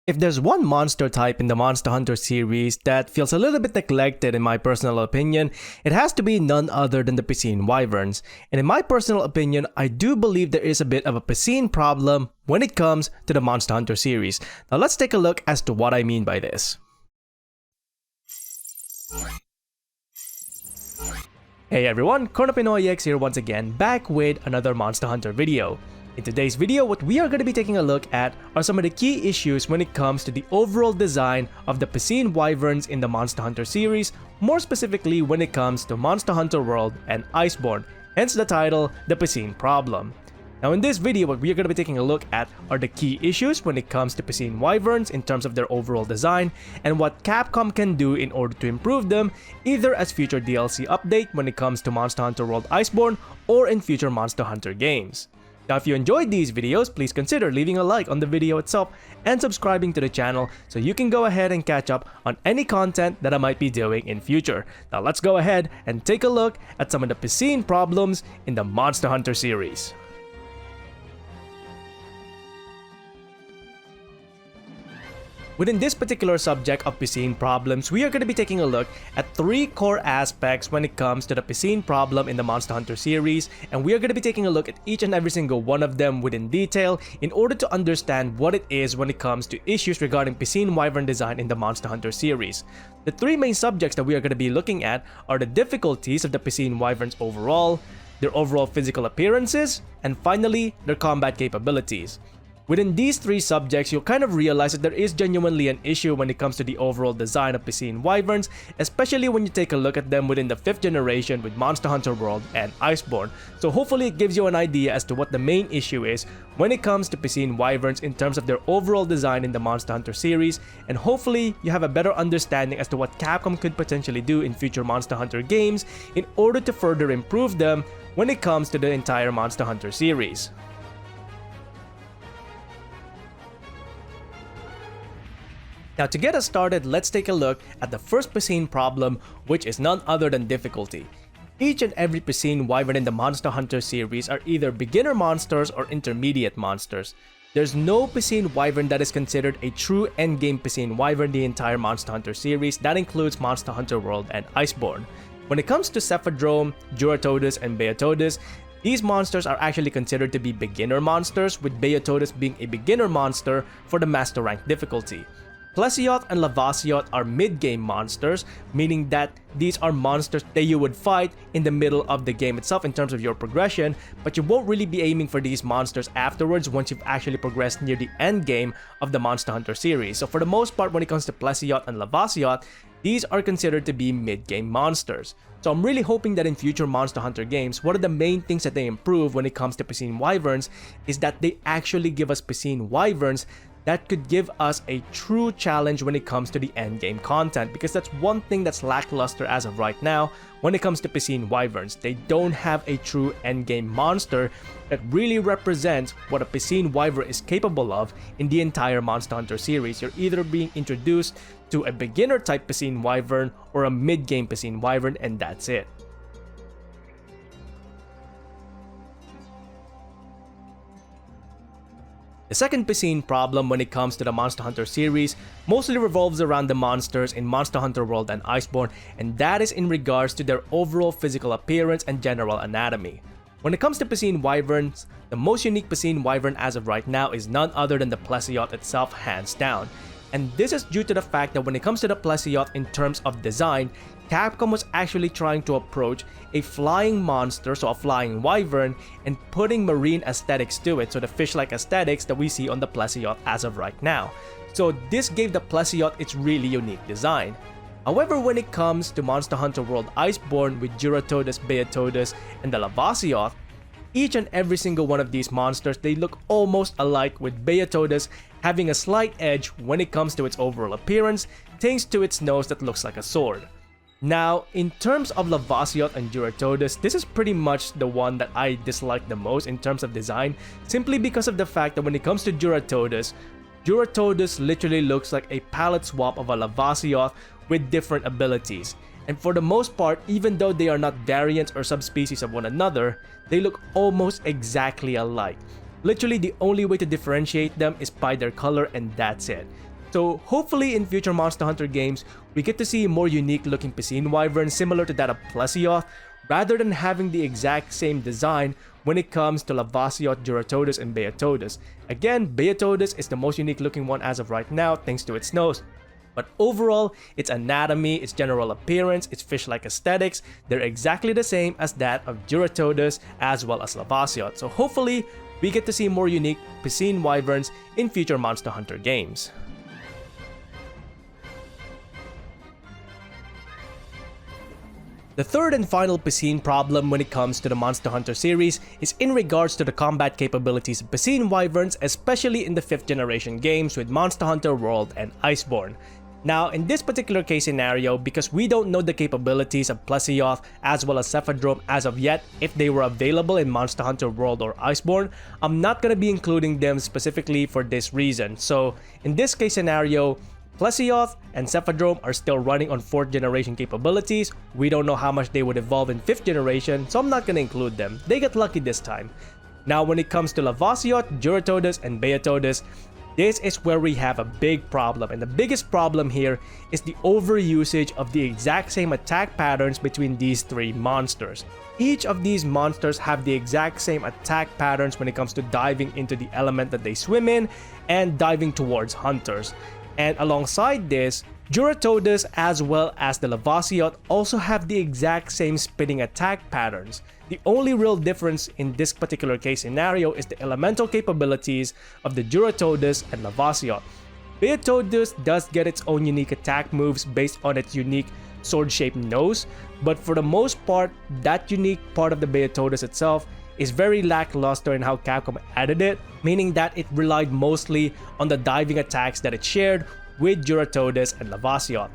If there's one monster type in the Monster Hunter series that feels a little bit neglected in my personal opinion, it has to be none other than the Piscine Wyverns. And in my personal opinion, I do believe there is a bit of a Piscine problem when it comes to the Monster Hunter series. Now let's take a look as to what I mean by this. Hey everyone, CornoPinoyX here once again, back with another Monster Hunter video. In today's video, what we are going to be taking a look at are some of the key issues when it comes to the overall design of the Piscine Wyverns in the Monster Hunter series, more specifically when it comes to Monster Hunter World and Iceborne, hence the title, The Piscine Problem. Now in this video, what we are going to be taking a look at are the key issues when it comes to Piscine Wyverns in terms of their overall design, and what Capcom can do in order to improve them, either as future DLC update when it comes to Monster Hunter World Iceborne, or in future Monster Hunter games. Now if you enjoyed these videos, please consider leaving a like on the video itself and subscribing to the channel so you can go ahead and catch up on any content that I might be doing in future. Now let's go ahead and take a look at some of the Piscine problems in the Monster Hunter series. Within this particular subject of Piscine problems, we are going to be taking a look at three core aspects when it comes to the Piscine problem in the Monster Hunter series, and we are going to be taking a look at each and every single one of them within detail in order to understand what it is when it comes to issues regarding Piscine Wyvern design in the Monster Hunter series. The three main subjects that we are going to be looking at are the difficulties of the Piscine Wyverns overall, their overall physical appearances, and finally, their combat capabilities. Within these three subjects, you'll kind of realize that there is genuinely an issue when it comes to the overall design of Piscine Wyverns, especially when you take a look at them within the 5th generation with Monster Hunter World and Iceborne. So hopefully it gives you an idea as to what the main issue is when it comes to Piscine Wyverns in terms of their overall design in the Monster Hunter series, and hopefully you have a better understanding as to what Capcom could potentially do in future Monster Hunter games in order to further improve them when it comes to the entire Monster Hunter series. Now to get us started, let's take a look at the first Piscine problem, which is none other than difficulty. Each and every Piscine Wyvern in the Monster Hunter series are either beginner monsters or intermediate monsters. There's no Piscine Wyvern that is considered a true endgame Piscine Wyvern in the entire Monster Hunter series. That includes Monster Hunter World and Iceborne. When it comes to Cephadrome, Duratodus, and Beotodus, these monsters are actually considered to be beginner monsters, with Beotodus being a beginner monster for the Master Rank difficulty. Plesioth and Lavasiot are mid-game monsters, meaning that these are monsters that you would fight in the middle of the game itself in terms of your progression, but you won't really be aiming for these monsters afterwards once you've actually progressed near the end game of the Monster Hunter series. So for the most part, when it comes to Plesioth and Lavasiot, these are considered to be mid-game monsters. So I'm really hoping that in future Monster Hunter games, one of the main things that they improve when it comes to Piscine Wyverns is that they actually give us Piscine Wyverns that could give us a true challenge when it comes to the endgame content, because that's one thing that's lackluster as of right now when it comes to Piscine Wyverns. They don't have a true endgame monster that really represents what a Piscine Wyvern is capable of in the entire Monster Hunter series. You're either being introduced to a beginner type Piscine Wyvern or a mid-game Piscine Wyvern, and that's it. The second Piscine problem when it comes to the Monster Hunter series mostly revolves around the monsters in Monster Hunter World and Iceborne, and that is in regards to their overall physical appearance and general anatomy. When it comes to Piscine Wyverns, the most unique Piscine Wyvern as of right now is none other than the Plesioth itself, hands down. And this is due to the fact that when it comes to the Plesioth in terms of design, Capcom was actually trying to approach a flying monster, so a flying wyvern, and putting marine aesthetics to it, so the fish-like aesthetics that we see on the Plesioth as of right now. So this gave the Plesioth its really unique design. However, when it comes to Monster Hunter World Iceborne with Duratodus, Beotodus, and the Lavasiot, each and every single one of these monsters, they look almost alike, with Beotodus having a slight edge when it comes to its overall appearance, thanks to its nose that looks like a sword. Now, in terms of Lavasiot and Duratodus, this is pretty much the one that I dislike the most in terms of design, simply because of the fact that when it comes to Duratodus, Duratodus literally looks like a palette swap of a Lavasiot with different abilities. And for the most part, even though they are not variants or subspecies of one another, they look almost exactly alike. Literally, the only way to differentiate them is by their color, and that's it. So hopefully in future Monster Hunter games, we get to see more unique looking Piscine Wyverns similar to that of Plesioth, rather than having the exact same design when it comes to Lavasioth, Duratodus, and Beotodus. Again, Beotodus is the most unique looking one as of right now thanks to its nose. But overall, its anatomy, its general appearance, its fish-like aesthetics, they're exactly the same as that of Duratodus as well as Lavasioth. So hopefully, we get to see more unique Piscine Wyverns in future Monster Hunter games. The third and final Piscine problem when it comes to the Monster Hunter series is in regards to the combat capabilities of Piscine Wyverns, especially in the 5th generation games with Monster Hunter World and Iceborne. Now, in this particular case scenario, because we don't know the capabilities of Plesioth as well as Cephadrome as of yet, if they were available in Monster Hunter World or Iceborne, I'm not going to be including them specifically for this reason. So, in this case scenario, Plesioth and Cephadrome are still running on 4th generation capabilities. We don't know how much they would evolve in 5th generation, so I'm not going to include them. They got lucky this time. Now when it comes to Lavasioth, Duratodus, and Beotodus, this is where we have a big problem, and the biggest problem here is the overusage of the exact same attack patterns between these three monsters. Each of these monsters have the exact same attack patterns when it comes to diving into the element that they swim in and diving towards hunters. And alongside this, Duratodus as well as the Lavasioth also have the exact same spinning attack patterns. The only real difference in this particular case scenario is the elemental capabilities of the Duratodus and Lavasioth. Beotodus does get its own unique attack moves based on its unique sword-shaped nose, but for the most part, that unique part of the Beotodus itself is very lackluster in how Capcom added it, meaning that it relied mostly on the diving attacks that it shared with Duratodus and Lavasioth.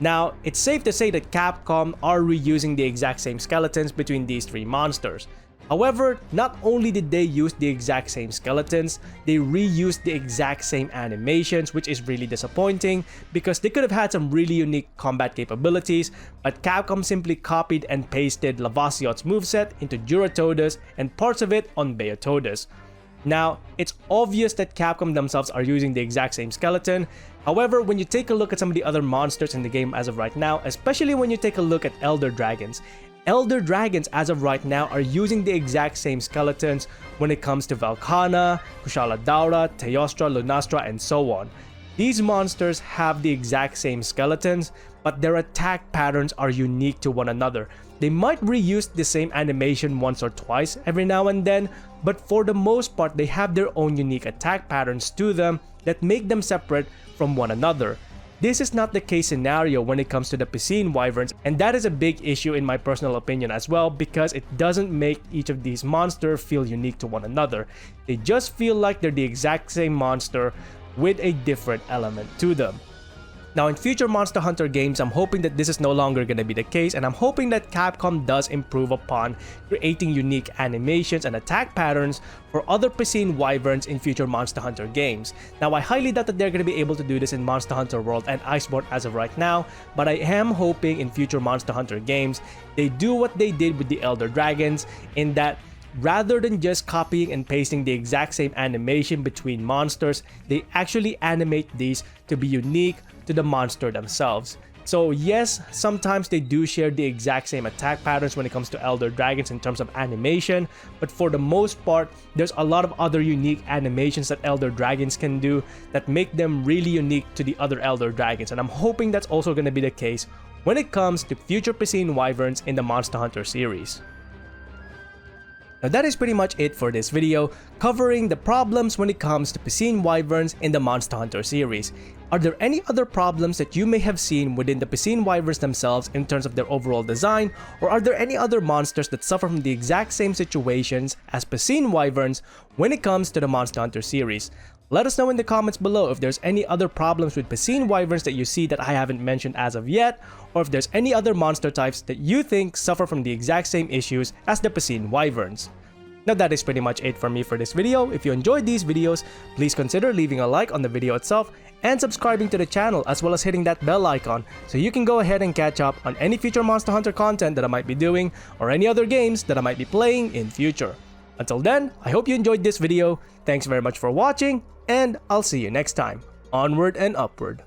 Now, it's safe to say that Capcom are reusing the exact same skeletons between these three monsters. However, not only did they use the exact same skeletons, they reused the exact same animations, which is really disappointing because they could have had some really unique combat capabilities, but Capcom simply copied and pasted Lavasioth's moveset into Duratodus and parts of it on Beotodus. Now, it's obvious that Capcom themselves are using the exact same skeleton. However, when you take a look at some of the other monsters in the game as of right now, especially when you take a look at Elder Dragons as of right now are using the exact same skeletons when it comes to Velkhana, Kushala Daora, Teostra, Lunastra, and so on. These monsters have the exact same skeletons, but their attack patterns are unique to one another. They might reuse the same animation once or twice every now and then, but for the most part they have their own unique attack patterns to them that make them separate from one another. This is not the case scenario when it comes to the Piscine Wyverns, and that is a big issue in my personal opinion as well, because it doesn't make each of these monsters feel unique to one another. They just feel like they're the exact same monster with a different element to them. Now in future Monster Hunter games, I'm hoping that this is no longer going to be the case, and I'm hoping that Capcom does improve upon creating unique animations and attack patterns for other Piscine Wyverns in future Monster Hunter games. Now I highly doubt that they're going to be able to do this in Monster Hunter World and Iceborne as of right now, but I am hoping in future Monster Hunter games they do what they did with the Elder Dragons, in that rather than just copying and pasting the exact same animation between monsters, they actually animate these to be unique to the monster themselves. So yes, sometimes they do share the exact same attack patterns when it comes to Elder Dragons in terms of animation, but for the most part, there's a lot of other unique animations that Elder Dragons can do that make them really unique to the other Elder Dragons, and I'm hoping that's also going to be the case when it comes to future Piscine Wyverns in the Monster Hunter series. Now that is pretty much it for this video, covering the problems when it comes to Piscine Wyverns in the Monster Hunter series. Are there any other problems that you may have seen within the Piscine Wyverns themselves in terms of their overall design, or are there any other monsters that suffer from the exact same situations as Piscine Wyverns when it comes to the Monster Hunter series? Let us know in the comments below if there's any other problems with Piscine Wyverns that you see that I haven't mentioned as of yet, or if there's any other monster types that you think suffer from the exact same issues as the Piscine Wyverns. Now that is pretty much it for me for this video. If you enjoyed these videos, please consider leaving a like on the video itself and subscribing to the channel, as well as hitting that bell icon so you can go ahead and catch up on any future Monster Hunter content that I might be doing, or any other games that I might be playing in future. Until then, I hope you enjoyed this video. Thanks very much for watching, and I'll see you next time. Onward and upward.